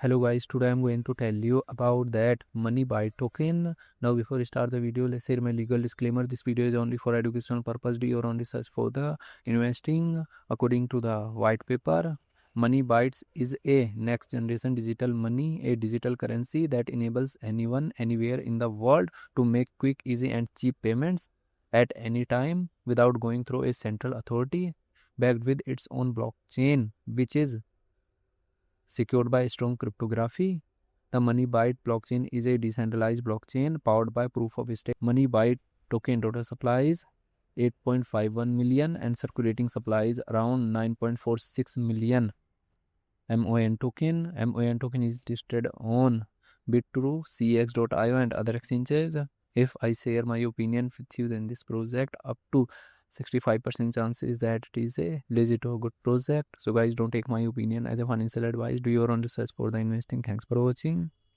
Hello guys, today I'm going to tell you about that MoneyByte token. Now before we start the video, let's say my legal disclaimer. This video is only for educational purpose. Do your own research for the investing. According to the white paper, MoneyBytes is a next generation digital money, a digital currency that enables anyone anywhere in the world to make quick, easy and cheap payments at any time without going through a central authority, backed with its own blockchain, which is secured by strong cryptography. The MoneyByte blockchain is a decentralized blockchain powered by proof of stake. MoneyByte token total supply is 8.51 million and circulating supply is around 9.46 million. MON token is listed on Bit2, CX.io and other exchanges. If I share my opinion with you, then this project up to 65% chances that it is a legit or good project. So guys, don't take my opinion as a financial advice. Do your own research for the investing. Thanks for watching.